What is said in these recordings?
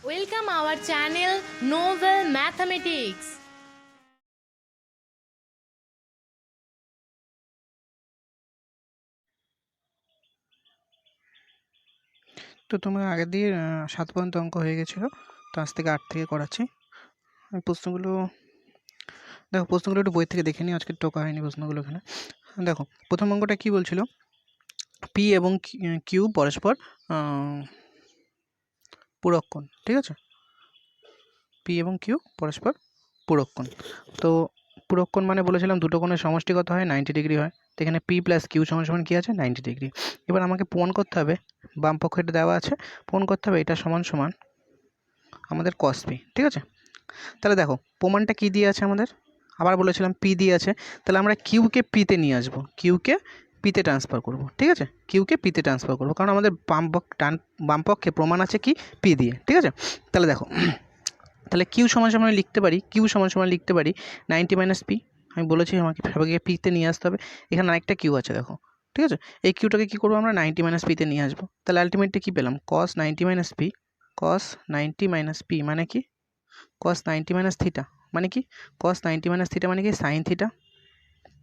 Welcome our channel Novel Mathematics. তো তোমরা আগের দিয়ে 7 পর্যন্ত অঙ্ক হয়ে গেছিলো, তো আজ থেকে 8 থেকে করাচ্ছি। আমি প্রশ্নগুলো একটু বই থেকে দেখে নিই, আজকে টোকা হয়নি প্রশ্নগুলো এখানে। দেখো প্রথম অঙ্কটা কি বলছিল, পি এবং কিউ পরস্পর পূরক কোণ, ঠিক আছে, পি এবং কিউ পরস্পর পূরক কোণ। তো পূরক কোণ মানে বলেছিলাম দুটো কোণের সমষ্টি কত হয়, 90 ডিগ্রি হয়। তো এখানে পি প্লাস কিউ সমান সমান কী আছে, 90 ডিগ্রি। এবার আমাকে প্রমাণ করতে হবে, বাম পক্ষে এটা দেওয়া আছে, প্রমাণ করতে হবে এটা সমান সমান আমাদের কস পি, ঠিক আছে। তাহলে দেখো প্রমাণটা কী দিয়ে আছে আমাদের, আবার বলেছিলাম পি দিয়ে আছে, তাহলে আমরা কিউকে পিতে নিয়ে আসবো, কিউকে পিতে ট্রান্সফার করব, ঠিক আছে, কিউকে পিতে ট্রান্সফার করবো, কারণ আমাদের বাম পক্ষে প্রমাণ আছে কি, পি দিয়ে, ঠিক আছে। তাহলে দেখো তাহলে কিউ সমান সমান লিখতে পারি, কিউ সমান সমান লিখতে পারি 90 মাইনাস পি। আমি বলেছি আমাকে সবাইকে পিতে নিয়ে আসতে হবে, এখানে আরেকটা কিউ আছে দেখো, ঠিক আছে। এই কিউটাকে কী করবো আমরা, 90 মাইনাস পিতে নিয়ে আসবো। তাহলে আলটিমেটলি কী পেলাম, কস 90 মাইনাস পি, কস 90 মাইনাস পি মানে কি, cos 90 মাইনাস থিটা মানে কি, cos 90 মাইনাস থিটা মানে কি সাইন থিটা।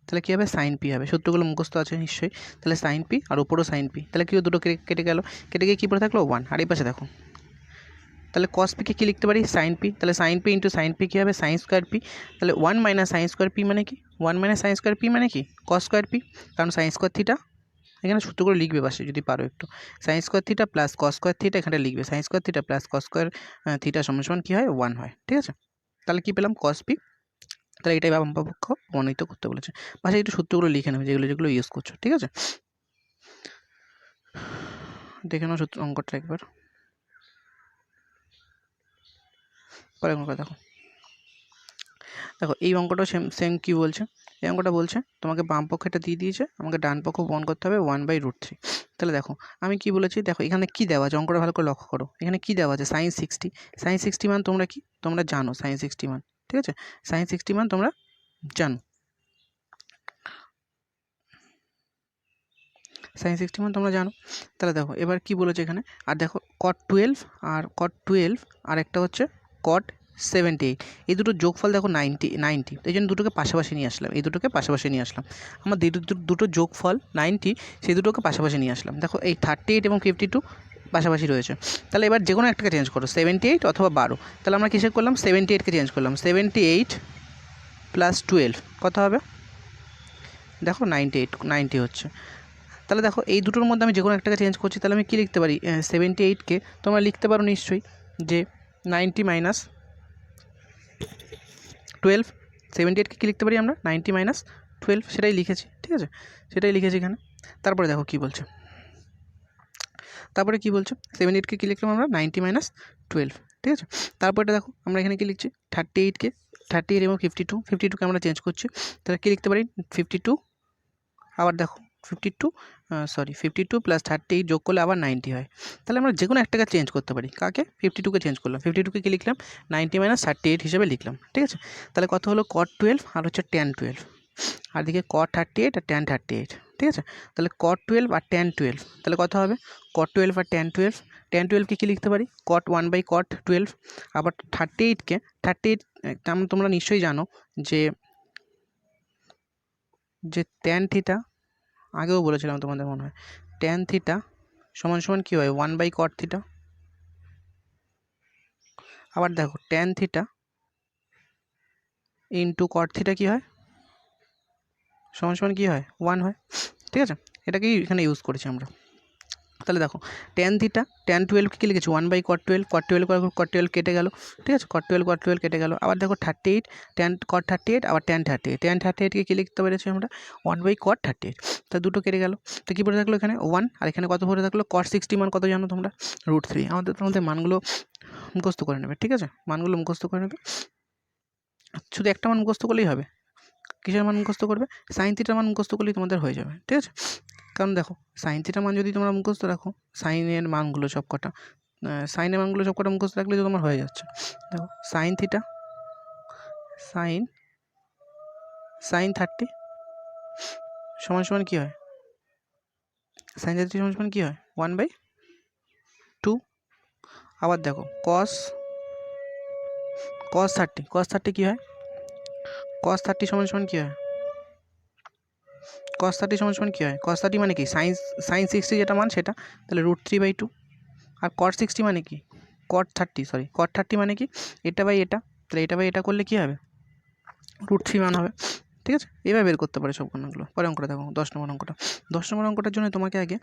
তাহলে কী হবে, সাইন পি হবে। সূত্রগুলো মুখস্থ আছে নিশ্চয়ই। তাহলে সাইন পি আর উপরও সাইন পি, তাহলে কি দুটো কেটে গেল, কেটে গিয়ে কী পড়ে থাকলো 1। আর এই পাশে দেখো, তাহলে cos পিকে কী লিখতে পারি, সাইন পি। তাহলে sine P into sine P কী হবে, সাইন স্কোয়ার পি। তাহলে 1 মাইনাস সাইন স্কোয়ার পি মানে কি, 1 মাইনাস সাইন স্কোয়ার পি মানে কি, cos স্কোয়ার পি, কারণ সাইন স্কোয়ার থিটা। এখানে সূত্রগুলো লিখবে পাশে যদি পারো একটু, sine square theta plus cos square theta, এখানে লিখবে sine square theta plus cos square theta সমান সমান কী হয়, 1 হয়, ঠিক আছে। তাহলে কী পেলাম, cos পি। তাহলে এটাই বাম পক্ষ প্রমাণিত করতে বলেছে। পাশে একটু সূত্রগুলো লিখে নেবে যেগুলো যেগুলো ইউজ করছো, ঠিক আছে। দেখে নাও সূত্র অঙ্কটা একবার, পরে অঙ্কটা দেখো। দেখো এই অঙ্কটা সেম সেম কী বলছে, এই অঙ্কটা বলছে তোমাকে বাম পক্ষেটা দিয়ে দিয়েছে, আমাকে ডান পক্ষ প্রমাণ করতে হবে 1/√3। তাহলে দেখো আমি কি বলেছি, দেখো এখানে কি দেওয়া আছে, অঙ্কটা ভালো করে লক্ষ্য করো, এখানে কি দেওয়া আছে, সাইন 60। সাইন 60 মান তোমরা কি, তোমরা জানো সাইন 60 মান, ঠিক আছে, সাইন 60 মান তোমরা জানো, সাইন 60 মান তোমরা জানো। তাহলে দেখো এবার কি বলেছে এখানে, আর দেখো cot 12 আর cot 12 আর একটা হচ্ছে cot 78, এই দুটো যোগফল দেখো 90, এই জন্য দুটোকে পাশাপাশি নিয়ে আসলাম, এই দুটোকে পাশাপাশি নিয়ে আসলাম। আমার দুটো যোগফল 90, সেই দুটোকে পাশাপাশি নিয়ে আসলাম। দেখো এই 38 এবং 52 পাশাপাশি রয়েছে। তাহলে এবার যে কোনো একটাকে চেঞ্জ করো, 78 অথবা 12। তাহলে আমরা কিসে করলাম, 78কে চেঞ্জ করলাম, 78 প্লাস 12 কত হবে, দেখো 90 হচ্ছে। তাহলে দেখো এই দুটোর মধ্যে আমি যে কোনো একটাকে চেঞ্জ করছি, তাহলে আমি কী লিখতে পারি, 78কে তোমরা লিখতে পারো নিশ্চয়ই যে 90 মাইনাস 12, 78কে কী লিখতে পারি আমরা, 90 মাইনাস 12, সেটাই লিখেছি, ঠিক আছে, সেটাই লিখেছি এখানে। তারপরে দেখো কী বলছে, তারপরে কী বলছে, 78কে কী লিখলাম আমরা, 90 মাইনাস 12, ঠিক আছে। তারপরে দেখো আমরা এখানে কী লিখছি, 38 এবং 52কে আমরা চেঞ্জ করছি, তাহলে কী লিখতে পারি, 52, আবার দেখো 52 প্লাস 38 যোগ করলে আবার 90 হয়। তাহলে আমরা যে কোনো একটাকে চেঞ্জ করতে পারি, কাকে, 52কে চেঞ্জ করলাম, 52কে কী লিখলাম, 90 মাইনাস 38 হিসেবে লিখলাম, ঠিক আছে। তাহলে কত হলো, cot 12 আর হচ্ছে tan 12, আর দিকে cot 38 আর tan 38, ঠিক আছে। তাহলে cot 12 আর tan 12, তাহলে কত হবে, cot 12 আর tan 12, tan 12কে কী লিখতে পারি, cot 1/cot 12, আবার 38কে 38 তোমরা নিশ্চয়ই জানো যে tan থিটা, আগেও বলেছিলাম তোমাদের মনে হয়, tan থিটা সমান সমান কী হয়, 1/cot থিটা। আবার দেখো tan theta into cot theta কী হয়, সমান সমান কী হয়, 1 হয়, ঠিক আছে। এটাকেই এখানে ইউজ করেছি আমরা। তাহলে দেখো tan থিটা, tan 12কে কী লিখেছি, 1/cot 12, cot 12 cot 12 কেটে গেল, ঠিক আছে, cot 12 কেটে গেল। আবার দেখো 38, cot 38 আবার tan 38কে কী লিখতে পেরেছি আমরা, 1/cot 38, তা দুটো কেটে গেল। তো কী পড়ে থাকলো এখানে 1, আর এখানে কত পড়ে থাকলো, cot 60 মান কত জানো তোমরা, √3। তোমাদের মানগুলো মুখস্থ করে নেবে, ঠিক আছে, মানগুলো মুখস্থ করে নেবে, শুধু একটা মান মুখস্থ করলেই হবে। কিসের মান মুখস্থ করবে, সাইন থিটার মান মুখস্থ করলেই তোমাদের হয়ে যাবে, ঠিক আছে। কারণ দেখো সাইন থিটার মান যদি তোমরা মুখস্থ রাখো, সাইনের মানগুলো সব কটা মুখস্থ রাখলে তো তোমার হয়ে যাচ্ছে। দেখো সাইন থিটা, সাইন 30 সমান সমান কী হয়, সাইন 30 সমান সমান কী হয়, 1/2। আবার দেখো কস 30 কী হয়, cos 30 সমান সমান কী হয়, cos 30 সমান সমান কী হয়, cos 30 মানে কি sin 60 যেটা মান সেটা, তাহলে √3/2। আর cot 60 মানে কি, cot 30 মানে কি এটা বাই এটা, তাহলে এটা বাই এটা করলে কী হবে, √3 মান হবে। ঠিক আছে, এবার বের করতে পারে সব গণনাগুলো। পরে অঙ্কটা দেখো 10 নম্বর অঙ্কটা। 10 নম্বর অঙ্কটার জন্য তোমাকে আগে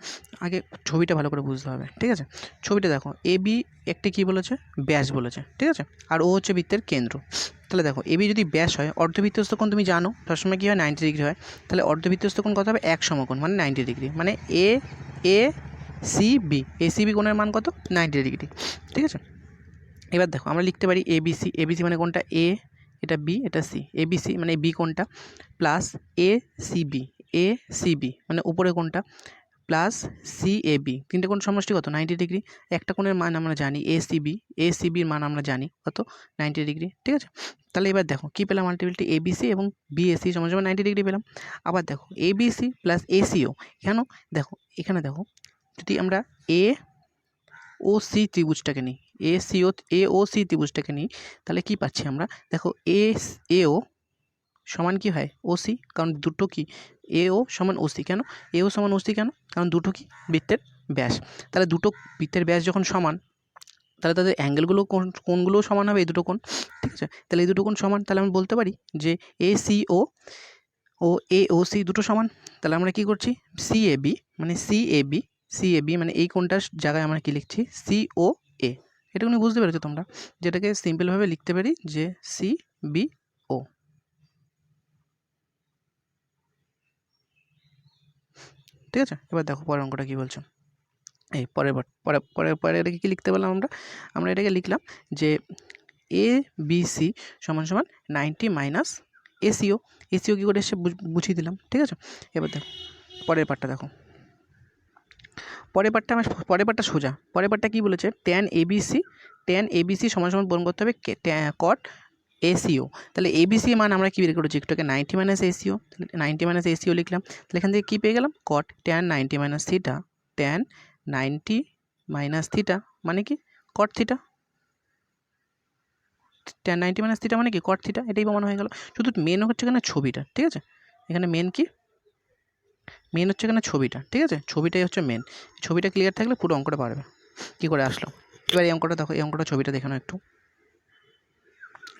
ছবিটা ভালো করে বুঝতে হবে। ঠিক আছে, ছবিটা দেখো এবি একটি কী বলেছে, ব্যাস বলেছে। ঠিক আছে, আর ও হচ্ছে বৃত্তের কেন্দ্র। তাহলে দেখো এবি যদি ব্যাস হয়, অর্ধবৃত্তস্থ কোণ তুমি জানো সবসময় কী হয়, 90 ডিগ্রি হয়। তাহলে অর্ধবৃত্তস্থ কোণ কত হবে, এক সমকোণ মানে 90 ডিগ্রি, মানে এসিবি কোণের মান কত, 90 ডিগ্রি। ঠিক আছে, এবার দেখো আমরা লিখতে পারি এবিসি মানে কোনটা, এটা বি, এটা সি, এবিসি মানে বি কোনটা, প্লাস এসিবি মানে উপরে কোনটা, প্লাস সিএবি, তিনটে কোণ সমষ্টি কত, 90 ডিগ্রি। একটা কোণের মান আমরা জানি এসিবির মান আমরা জানি কত, 90 ডিগ্রি। ঠিক আছে, তাহলে এবার দেখো কী পেলাম, আলটিমেটলি এবিসি এবং বিএসি সমান সমান 90 ডিগ্রি পেলাম। আবার দেখো এবিসি প্লাস এসিও, কেন দেখো এখানে দেখো যদি আমরা এওসি ত্রিভুজটাকে নিই, এওসি ত্রিভুজটাকে নিই, তাহলে কি পাচ্ছি আমরা, দেখো এও সমান কি হয়, ওসি, কারণ দুটো কি এও সমান ওসি, কেন এও সমান ওসি কেন, কারণ দুটো কি বৃত্তের ব্যাস। তাহলে দুটো বৃত্তের ব্যাস যখন সমান, তাহলে তাদের অ্যাঙ্গেলগুলো কোণগুলোও সমান হবে, এই দুটো কোণ। ঠিক আছে, তাহলে এই দুটো কোণ সমান, তাহলে আমি বলতে পারি যে এসিও ও এওসি দুটো সমান। তাহলে আমরা কি করছি, সিএবি মানে এই কোণটার জায়গায় আমরা কি লিখছি, সিও এ। এটুকুনি বুঝতে পেরেছো তোমরা, যেটাকে সিম্পলভাবে লিখতে পারি যে সিবিও। ঠিক আছে, এবার দেখো পরের অঙ্কটা কী বলছো, এই পরে এটাকে কী লিখতে পারলাম আমরা এটাকে লিখলাম যে এবিসি সমান সমান 90 মাইনাস এসিও কী করে এসে বুঝিয়ে দিলাম। ঠিক আছে, এবার দেখো পরের পার্টটা দেখো, পরের পার্টটা সোজা। পরের পার্টটা কী বলেছে, ট্যান এবিসি সমান সমান পূরণ করতে হবে কট এসিও। তাহলে এবিসি মান আমরা কী বের করেছি একটু আগে, 90 মাইনাস এসিও, তাহলে 90 মাইনাস এসিও লিখলাম। তাহলে এখান থেকে কী পেয়ে গেলাম, cot tan 90 minus theta, tan 90 minus theta মানে কি cot theta, tan 90 minus theta মানে কি কট থিটা, এটাই প্রমাণ হয়ে গেল। শুধু মেন হচ্ছে এখানে ছবিটা। ঠিক আছে, এখানে মেন হচ্ছে এখানে ছবিটা। ঠিক আছে, ছবিটাই হচ্ছে মেন, ছবিটা ক্লিয়ার থাকলে পুরো অঙ্কটা পারবে। কী করে আসলো, এবার এই অঙ্কটা দেখো, এই অঙ্কটা ছবিটা দেখানো একটু,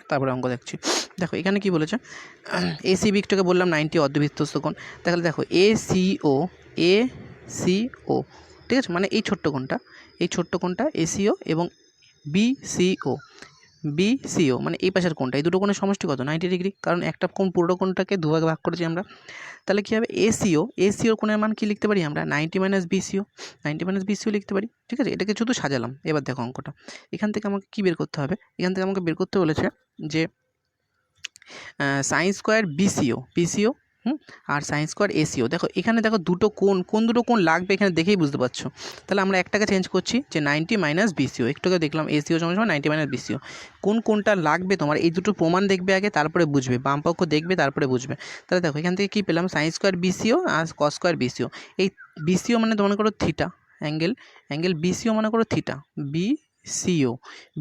তারপরে অঙ্ক দেখছি। দেখো এখানে কি বলেছে, এসিবি একটুকে বললাম 90 অর্ধবৃত্তস্থ কোণ, তাহলে দেখো এসিও, ঠিক আছে, মানে এই ছোট্ট কোণটা এসিও, এবং বিসিও মানে এই পাশের কোণটা, এই দুটো কোণের সমষ্টি কত, 90 ডিগ্রি, কারণ একটা কোণ পুরো কোণটাকে দুভাগে ভাগ করেছি আমরা। তাহলে কী হবে, এসিওর কোণের মান কি লিখতে পারি আমরা, 90 মাইনাস বিসিও লিখতে পারি। ঠিক আছে, এটাকে শুধু সাজালাম। এবার দেখো অঙ্কটা, এখান থেকে আমাকে কী বের করতে হবে, এখান থেকে আমাকে বের করতে বলেছে যে সাইন স্কোয়ার বিসিও আর সাইন স্কোয়ার এসিও। দেখো এখানে দেখো কোন দুটো কোণ লাগবে এখানে দেখেই বুঝতে পারছো। তাহলে আমরা একটাকে চেঞ্জ করছি যে 90 মাইনাস বিসিও, একটুকে দেখলাম এসিও সমান 90 মাইনাস বিসিও, কোনটা লাগবে তোমার, এই দুটো প্রমাণ দেখবে আগে, তারপরে বুঝবে, বাম পক্ষ দেখবে তারপরে বুঝবে। তাহলে দেখো এখান থেকে কী পেলাম, সাইন স্কোয়ার বিসিও আর কস স্কোয়ার বিসিও। এই বিসিও মানে মনে করো থিটা, অ্যাঙ্গেল বিসিও মনে করো থিটা,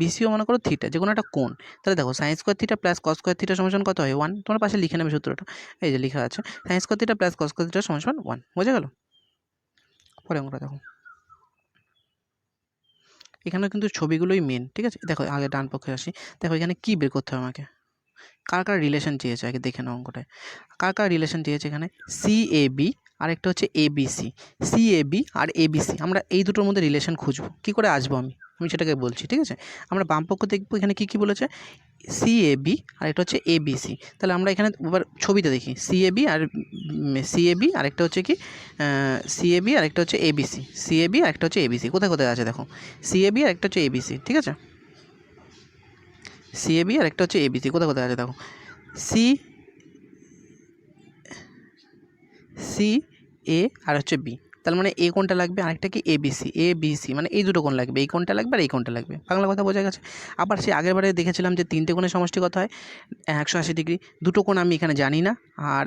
বিসিও মনে করো থিটা, যে কোনো একটা কোণ। তাহলে দেখো sine square theta plus cos square theta সমান কত হয়, 1। তোমার পাশে লিখে নেবে সূত্রটা, এই যে লেখা আছে, sine square theta plus cos square theta সমান 1। বোঝা গেল? পরে অঙ্কটা দেখো, এখানে কিন্তু ছবিগুলোই মেন। ঠিক আছে, দেখো আগে ডান পক্ষে আসি। দেখো এখানে কী বের করতে হবে আমাকে, কার রিলেশন চেয়েছে আগে দেখে নাও অঙ্কটায়, কার রিলেশন চেয়েছে এখানে, সিএবি আর একটা হচ্ছে এবিসি, সিএবি আর এবিসি। আমরা এই দুটোর মধ্যে রিলেশন খুঁজবো, কী করে আসবো আমি সেটাকে বলছি। ঠিক আছে, আমরা বাম পক্ষ দেখবো, এখানে কী বলেছে, সিএবি আর একটা হচ্ছে এবিসি। তাহলে আমরা এখানে এবার ছবিটা দেখি, সিএবি আর একটা হচ্ছে কি সিএবি আর একটা হচ্ছে এবিসি, কোথায় আছে দেখো, সিএবি আর একটা হচ্ছে এবিসি। ঠিক আছে, সিএবি আর একটা হচ্ছে এবিসি, কোথায় আছে দেখো, সি এ আর হচ্ছে বি। তার মানে এ কোণটা লাগবে, আরেকটা কি এবিসি মানে এই দুটো কোণ লাগবে, এই কোণটা লাগবে আর এই কোণটা লাগবে। বাংলা কথা বোঝা গেছে। আবার সে আগেরবারে দেখেছিলাম যে তিনটে কোণের সমষ্টি কত হয়, 180 ডিগ্রি। দুটো কোণ আমি এখানে জানি না, আর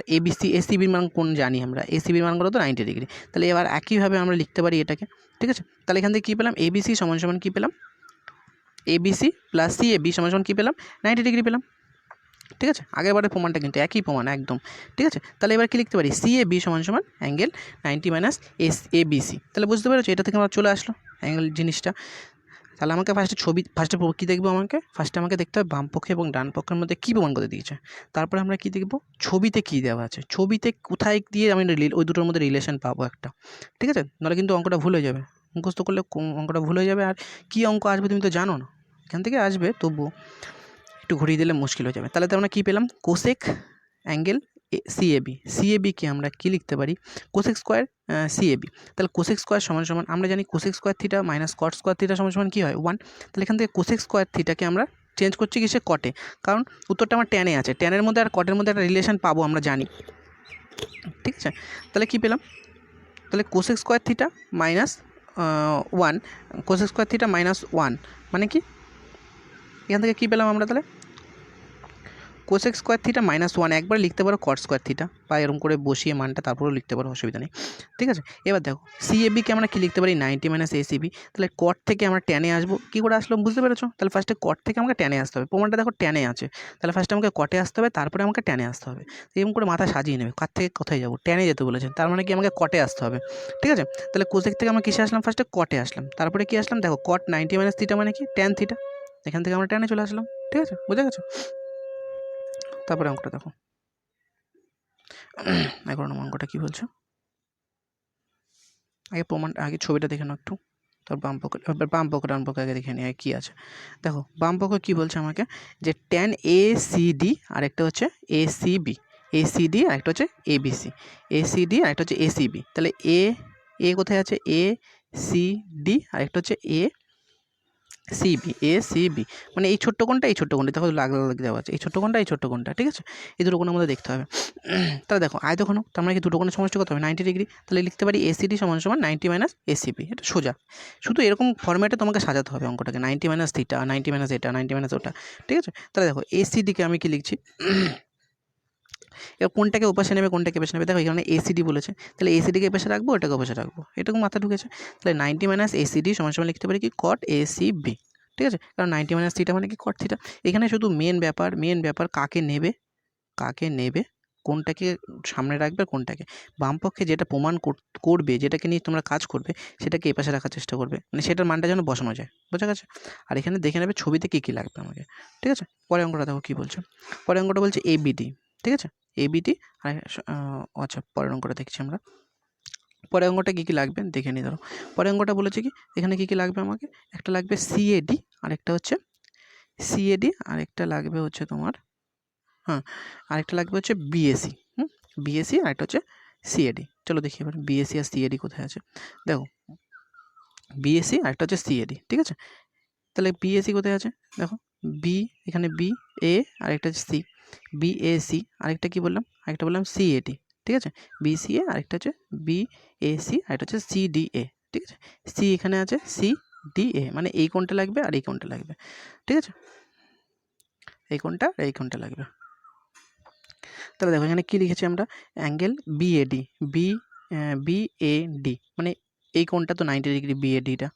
এসিবির মান কোণ জানি আমরা, এসিবির মান কত, 90 ডিগ্রি। তাহলে এবার একইভাবে আমরা লিখতে পারি এটাকে। ঠিক আছে, তাহলে এখান থেকে কী পেলাম, এবিসি সমান সমান কী পেলাম, এবিসি প্লাস সি এ বি সমান সমান কী পেলাম 90 ডিগ্রি পেলাম। ঠিক আছে, আগেরবারের প্রমাণটা কিন্তু একই প্রমাণ একদম। ঠিক আছে, তাহলে এবার কী লিখতে পারি সি এ বি সমান সমান angle 90 minus S A B C. তাহলে বুঝতে পেরেছো, এটা থেকে আমার চলে আসলো অ্যাঙ্গেল জিনিসটা। তাহলে আমাকে ফার্স্টে কী দেখবো, ফার্স্টে আমাকে দেখতে হবে বাম পক্ষে এবং ডান পক্ষের মধ্যে কী প্রমাণ করে দিয়েছে। তারপরে আমরা কী দেখবো, ছবিতে কী দেওয়া আছে, ছবিতে কোথায় দিয়ে আমি ওই দুটোর মধ্যে রিলেশন পাবো একটা। ঠিক আছে, নাহলে কিন্তু অঙ্কটা ভুল হয়ে যাবে, মুখস্থ করলে অঙ্কটা ভুল হয়ে যাবে। আর কী অঙ্ক আসবে তুমি তো জানো না, এখান থেকে আসবে তবুও একটু ঘুরিয়ে দিলে মুশকিল হয়ে যাবে। তাহলে তো আমরা কী পেলাম, কোসেক অ্যাঙ্গেল সিএবিকে আমরা কী লিখতে পারি, কোসেক স্কোয়ার সিএবি। তাহলে কোসেক স্কোয়ার সমান সমান আমরা জানি cosec square theta minus cot square theta সমান সমান কী হয় 1। তাহলে এখান থেকে কোসেক স্কোয়ার থিটাকে আমরা চেঞ্জ করছি কিসে, কটে, কারণ উত্তরটা আমার ট্যানে আছে, ট্যানের মধ্যে আর কটের মধ্যে একটা রিলেশন পাবো আমরা জানি। ঠিক আছে, তাহলে কী পেলাম, তাহলে cosec square theta minus 1, cosec square theta minus 1 মানে কি, এখান থেকে কী পেলাম আমরা, তাহলে কোসেক স্কোয়ার থিটা মাইনাস 1 একবার লিখতে পারো কট স্কোয়ার থিটা, বা এরকম করে বসিয়ে মানটা তারপরেও লিখতে পারো, অসুবিধা নেই। ঠিক আছে, এবার দেখো সিএবিকে আমরা কী লিখতে পারি 90 মাইনাস এসিবি। তাহলে কট থেকে আমরা ট্যানে আসবো, কী করে আসলো বুঝতে পেরেছো। তাহলে ফার্স্টে কট থেকে আমাকে ট্যানে আসতে হবে, প্রমাণটা দেখো ট্যানে আছে, তাহলে ফার্স্টে আমাকে কটে আসতে হবে, তারপরে আমাকে ট্যানে আসতে হবে। এরকম করে মাথা সাজিয়ে নেবে, কার থেকে কোথায় যাবো, ট্যানে যেতে বলেছেন, তার মানে কি আমাকে কটে আসতে হবে। ঠিক আছে, তাহলে কোসেক থেকে আমরা কিসে আসলাম, ফার্স্টে কটে আসলাম, তারপরে কি আসলাম, দেখো কট 90 মাইনাস থিটা মানে কি ট্যান থিটা, এখান থেকে আমরা ট্যানে চলে আসলাম। ঠিক আছে, বুঝে গেছো। তারপরে অঙ্কটা দেখো, 11 নম্বর অঙ্কটা কী বলছো, আগে ছবিটা দেখে নাও একটু, তার বাম পক্ষ ডান পক্ষ আগে দেখে নিই কী আছে। দেখো বাম পক্ষ কী বলছে আমাকে, যে ট্যান এ সি ডি আরেকটা হচ্ছে A C B, A C D আরেকটা হচ্ছে A B C, A C D আরেকটা হচ্ছে এ সি বি। তাহলে এ কোথায় আছে, এ সি ডি আরেকটা হচ্ছে এ সিবি, এ সিবি মানে এই ছোট্ট কোণটা দেখো লাগ দেওয়া আছে, এই ছোট্ট কোণটা ঠিক আছে, এই দুটো কোণ আমাদের দেখতে হবে। তাহলে দেখো আয়তঘন, তার মানে কি দুটো কোণের সমষ্টি কত হবে 90 ডিগ্রি। তাহলে লিখতে পারি এসিডি সমান সমান 90 মাইনাস এসিবি, এটা সোজা, শুধু এরকম ফর্ম্যাটে তোমাকে সাজাতে হবে অঙ্কটাকে, 90 মাইনাস থিটা, 90 মাইনাস এটা, 90 মাইনাস ওটা। ঠিক আছে, তাহলে দেখো এসিডিকে আমি কি লিখছি, এবার কোনটাকে ওপাশে নেবে কোনটাকে এপাশে নেবে, দেখো এখানে এসিডি বলেছে, তাহলে এসিডিকে এপাশে রাখবো, এটাকে ওপাশে রাখবো, এটাকে মাথা ঢুকেছে। তাহলে 90 মাইনাস এসিডি সমান সমান লিখতে পারি কি কট এসিবি। ঠিক আছে, কারণ 90 মাইনাস থিটা মানে কি কট থিটা। এখানে শুধু মেন ব্যাপার কাকে নেবে, কোনটাকে সামনে রাখবে আর কোনটাকে, বাম পক্ষে যেটা প্রমাণ করবে, যেটাকে নিয়ে তোমরা কাজ করবে, সেটাকে এপাশে রাখার চেষ্টা করবে, মানে সেটার মানটা যেন বসানো যায়, বোঝা গেছে। আর এখানে দেখে নেবে ছবিতে কী লাগবে আমাকে। ঠিক আছে, পরে অঙ্কটা দেখো কী বলছে, পরে অঙ্কটা বলছে এবিডি। ঠিক আছে, এবিডি আর আচ্ছা পরের অঙ্কটা দেখছি আমরা, পরের অঙ্কটা কী লাগবে দেখে নিই। ধরো পরের অঙ্কটা বলেছে কি, এখানে কী লাগবে আমাকে, একটা লাগবে সিএডি আরেকটা হচ্ছে আরেকটা লাগবে হচ্ছে তোমার আরেকটা লাগবে হচ্ছে বিএসি, বিএসি আরেকটা হচ্ছে সিএডি। চলো দেখি এবার বিএসি আর সিএডি কোথায় আছে। দেখো বিএসি আরেকটা হচ্ছে সিএডি। ঠিক আছে, তাহলে বিএসি কোথায় আছে, দেখো বি, এখানে বি এ আরেকটা হচ্ছে সি, বিএসি আরেকটা কি বললাম, আরেকটা বললাম সিএডি। ঠিক আছে, বিসিএ আরেকটা হচ্ছে বিএসি আরেকটা হচ্ছে সিডিএ। ঠিক আছে, সি এখানে আছে, সিডিএ মানে এই কোণটা লাগবে আর এই কোণটা লাগবে। ঠিক আছে, এই কোণটা আর এই কোণটা লাগবে। তাহলে দেখো এখানে কী লিখেছি আমরা, অ্যাঙ্গেল বিএডি, বিএডি মানে এই কোণটা তো 90 ডিগ্রি বিএডিটা।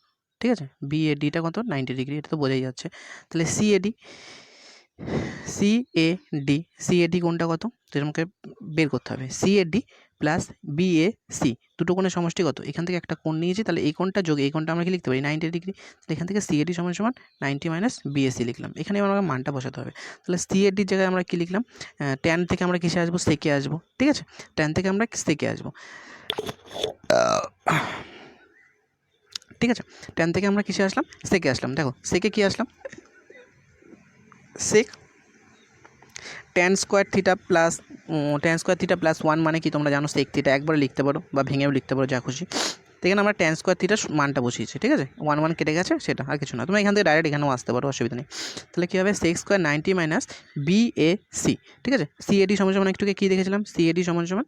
ঠিক আছে, বিএডিটা কত 90 ডিগ্রি, এটা তো বোঝাই যাচ্ছে। তাহলে সিএডি কোণটা কত, তোমাকে বের করতে হবে, সিএডি প্লাস বিএসি দুটো কোণের সমষ্টি কত, এখান থেকে একটা কোণ নিয়েছি, তাহলে এই কোণটা যোগ এই কোণটা আমরা কি লিখতে পারি 90 ডিগ্রি। তাহলে এখান থেকে সিএডি সমান সমান 90 মাইনাস বিএসি লিখলাম, এখানে আমাকে মানটা বসাতে হবে। তাহলে সিএডির জায়গায় আমরা কি লিখলাম, ট্যান থেকে আমরা কিসে আসবো, সেকে আসবো। ঠিক আছে, ট্যান থেকে আমরা সেকে আসবো। ঠিক আছে, ট্যান থেকে আমরা কিসে আসলাম, সেকে আসলাম। দেখো সেকে কি আসলাম, সেক ট্যান স্কোয়ার থিটা প্লাস 1 মানে কি তোমরা জানো, সেক থিটা একবারে লিখতে পারো বা ভেঙেও লিখতে পারো, যা খুশি। এখানে আমরা ট্যান স্কোয়ার থিটার মানটা বসিয়েছি। ঠিক আছে, 1 কেটে গেছে, সেটা আর কিছু না, তোমরা এখান থেকে ডাইরেক্ট এখানেও আসতে পারো, অসুবিধা নেই। তাহলে কী হবে, সেক স্কোয়ার 90 মাইনাস বিএসি। ঠিক আছে, সিএডি সমান সমান একটুকে কী দেখেছিলাম, সিএডি সমান সমান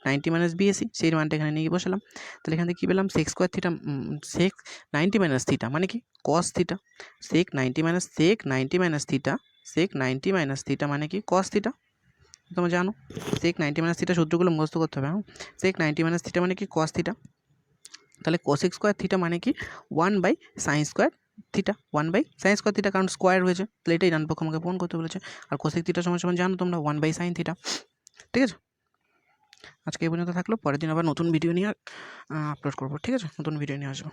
90 মাইনাস বিএসি, সেই মানটা এখানে নিয়ে বসালাম। তাহলে এখান থেকে কী পেলাম, sec square theta sec 90 minus theta মানে কি cos theta, sec 90 minus theta মানে কি কস থিটা, তোমরা জানো সেক 90 মাইনাস থিটা সূত্রগুলো মুখস্থ করতে হবে। সেক 90 মাইনাস থিটা মানে কি কস থিটা, তাহলে কোসেক স্কোয়ার থিটা মানে কি 1/sin square theta 1/sin square theta, কারণ স্কোয়ার রয়েছে, তাহলে এটাই ডান পক্ষ আমাকে প্রমাণ করতে বলেছে। আর কোসেক থিটা সমান সমান জানো তোমরা 1/sin থিটা। ঠিক আছে, আজকে এই পর্যন্ত থাকলো, পরের দিন আবার নতুন ভিডিও নিয়ে আপলোড করবো। ঠিক আছে, নতুন ভিডিও নিয়ে আসবো।